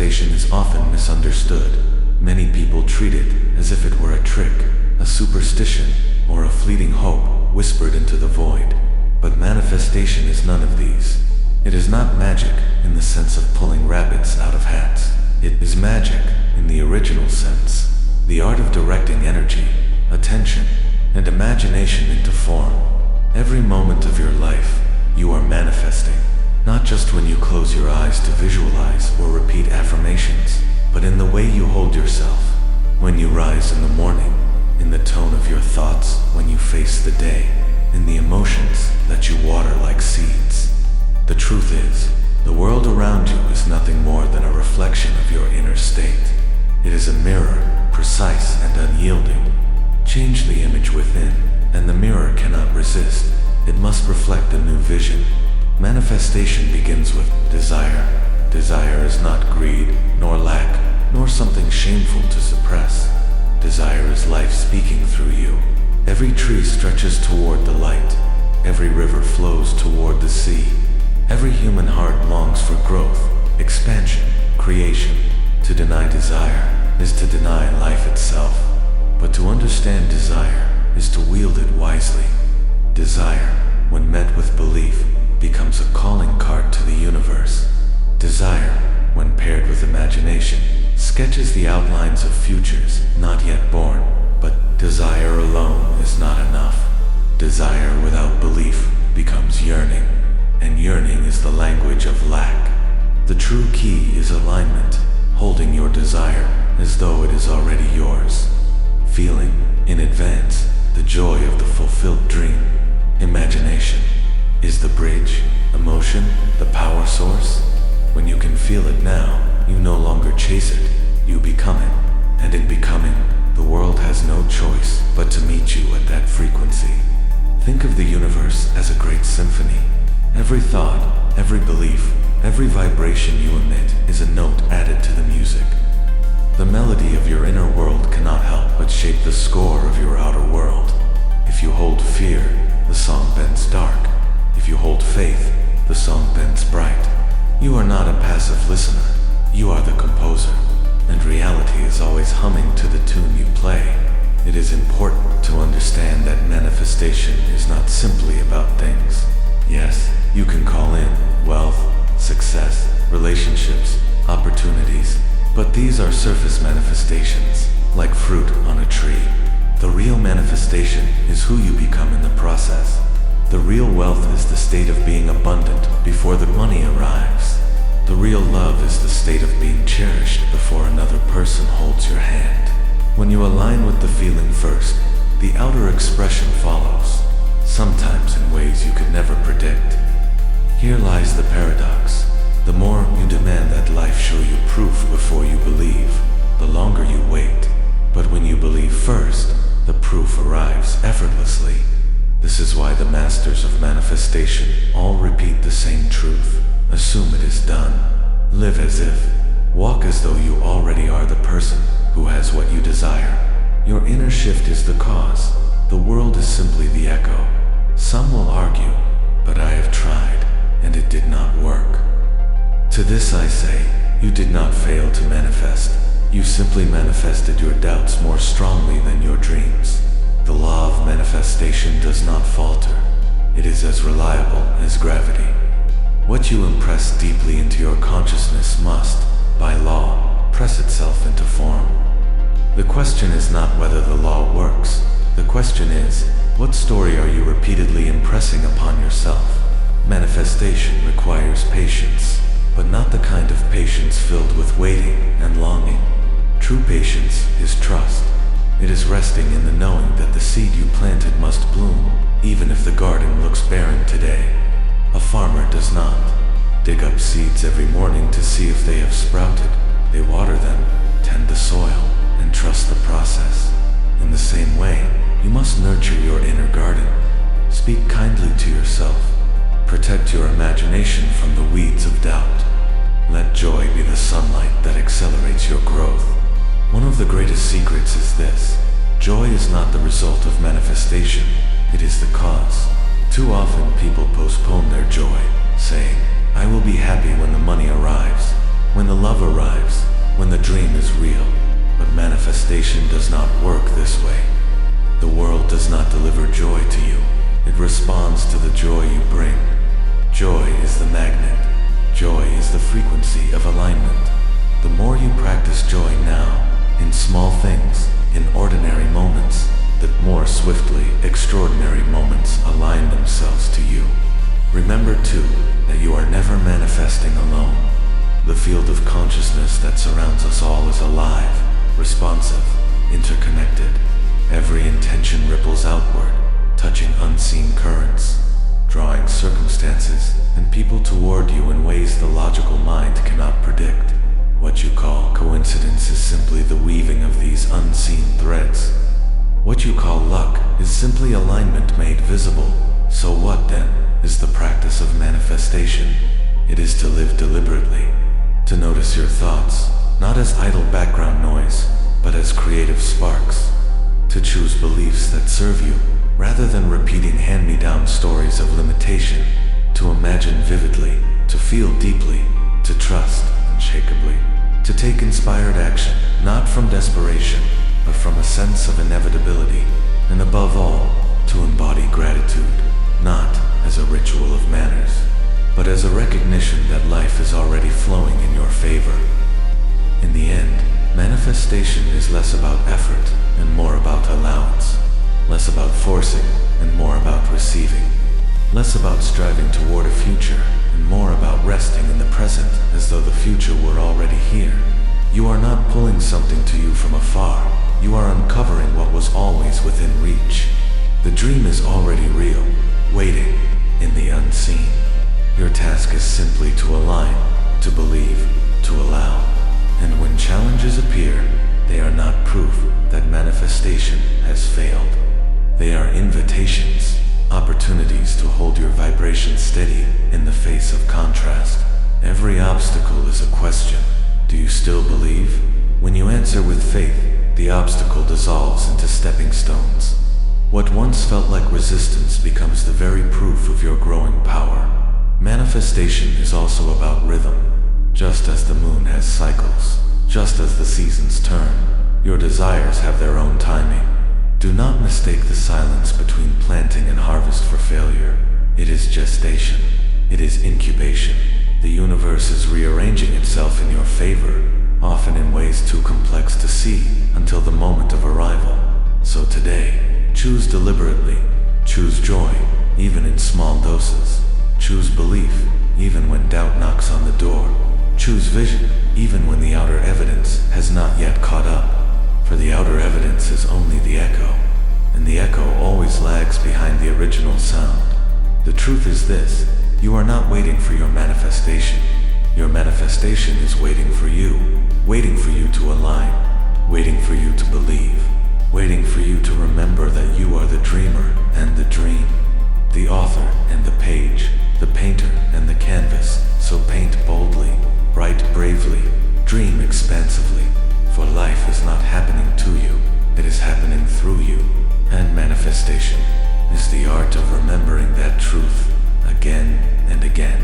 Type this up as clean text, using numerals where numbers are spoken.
manifestation is often misunderstood. Many people treat it as if it were a trick, a superstition, or a fleeting hope whispered into the void. But manifestation is none of these. It is not magic in the sense of pulling rabbits out of hats. It is magic in the original sense, the art of directing energy, attention, and imagination into form. Every moment of your life, you are manifesting, not just when you close your eyes to visualize or repeat affirmations, but in the way you hold yourself. When you rise in the morning, in the tone of your thoughts when you face the day, in the emotions that you water like seeds. The truth is, the world around you is nothing more than a reflection of your inner state. It is a mirror, precise and unyielding. Change the image within, and the mirror cannot resist. It must reflect a new vision. Manifestation begins with desire. Desire is not greed, nor lack, nor something shameful to suppress. Desire is life speaking through you. Every tree stretches toward the light. Every river flows toward the sea. Every human heart longs for growth, expansion, creation. To deny desire is to deny life itself. But to understand desire is to wield it wisely. Desire, when met with belief, becomes a calling card to the universe. Desire, when paired with imagination, sketches the outlines of futures not yet born. But desire alone is not enough. Desire without belief becomes yearning, and yearning is the language of lack. The true key is alignment, holding your desire as though it is already yours. Feeling, in advance, the joy of the fulfilled dream. Imagination is the bridge, emotion, the power source. When you can feel it now, you no longer chase it, you become it. And in becoming, the world has no choice but to meet you at that frequency. Think of the universe as a great symphony. Every thought, every belief, every vibration you emit is a note added to the music. The melody of your inner world cannot help but shape the score of your outer world. If you hold fear, the song bends dark. If you hold faith, the song bends bright. You are not a passive listener, you are the composer, and reality is always humming to the tune you play. It is important to understand that manifestation is not simply about things. Yes, you can call in wealth, success, relationships, opportunities, but these are surface manifestations, like fruit on a tree. The real manifestation is who you become in the process. The real wealth is the state of being abundant before the money arrives. The real love is the state of being cherished before another person holds your hand. When you align with the feeling first, the outer expression follows, sometimes in ways you could never predict. Here lies the paradox. The more you demand that life show you proof before you believe, the longer you wait. But when you believe first, the proof arrives effortlessly. This is why the masters of manifestation all repeat the same truth. Assume it is done. Live as if. Walk as though you already are the person who has what you desire. Your inner shift is the cause. The world is simply the echo. Some will argue, but I have tried, and it did not work. To this I say, you did not fail to manifest. You simply manifested your doubts more strongly than your dreams. The law of manifestation does not falter. It is as reliable as gravity. What you impress deeply into your consciousness must, by law, press itself into form. The question is not whether the law works. The question is, what story are you repeatedly impressing upon yourself? Manifestation requires patience, but not the kind of patience filled with waiting and longing. True patience is trust. It is resting in the knowing that the seed you planted must bloom, even if the garden looks barren today. A farmer does not dig up seeds every morning to see if they have sprouted. They water them, tend the soil, and trust the process. In the same way, you must nurture your inner garden. Speak kindly to yourself. Protect your imagination from the weeds of doubt. Let joy be the sunlight that accelerates your growth. One of the greatest secrets is this: joy is not the result of manifestation, it is the cause. Too often people postpone their joy, saying, I will be happy when the money arrives. when the love arrives, when the dream is real. But manifestation does not work this way. The world does not deliver joy to you. It responds to the joy you bring. Joy is the magnet. Joy is the frequency of alignment. The more you practice joy now, in small things, in ordinary moments, the more swiftly extraordinary moments align themselves to you. Remember too, that you are never manifesting alone. The field of consciousness that surrounds us all is alive, responsive, interconnected. Every intention ripples outward, touching unseen currents, drawing circumstances and people toward you in ways the logical mind cannot predict. What you call coincidence is simply the weaving of these unseen threads. What you call luck is simply alignment made visible. So what then is the practice of manifestation? It is to live deliberately, to notice your thoughts, not as idle background noise, but as creative sparks, to choose beliefs that serve you, rather than repeating hand-me-down stories of limitation, to imagine vividly, to feel deeply, to trust unshakably, to take inspired action, not from desperation, but from a sense of inevitability, and above all, to embody gratitude, not as a ritual of manners, but as a recognition that life is already flowing in your favor. In the end, manifestation is less about effort and more about allowance, less about forcing and more about receiving, less about striving toward a future and more about resting in the present as though the future were already here. You are not pulling something to you from afar, you are uncovering what was always within reach. The dream is already real, waiting in the unseen. Your task is simply to align, to believe, to allow. And when challenges appear, they are not proof that manifestation has failed. They are invitations, opportunities to hold your vibration steady in the face of contrast. Every obstacle is a question. Do you still believe? When you answer with faith, the obstacle dissolves into stepping stones. What once felt like resistance becomes the very proof of your growing power. Manifestation is also about rhythm. Just as the moon has cycles, just as the seasons turn, your desires have their own timing. Do not mistake the silence between planting and harvest for failure. It is gestation. It is incubation. The universe is rearranging itself in your favor, often in ways too complex to see until the moment of arrival. So today, choose deliberately. Choose joy, even in small doses. Choose belief, even when doubt knocks on the door. Choose vision, even when the outer evidence has not yet caught up. For the outer evidence is only the echo, and the echo always lags behind the original sound. The truth is this: you are not waiting for your manifestation. Your manifestation is waiting for you to align, waiting for you to believe, waiting for you to remember that you are the dreamer and the dream, the author and the page, the painter and the canvas. So paint boldly, write bravely, dream expansively, for life is not happening to you, it is happening through you. And manifestation is the art of remembering that truth again and again.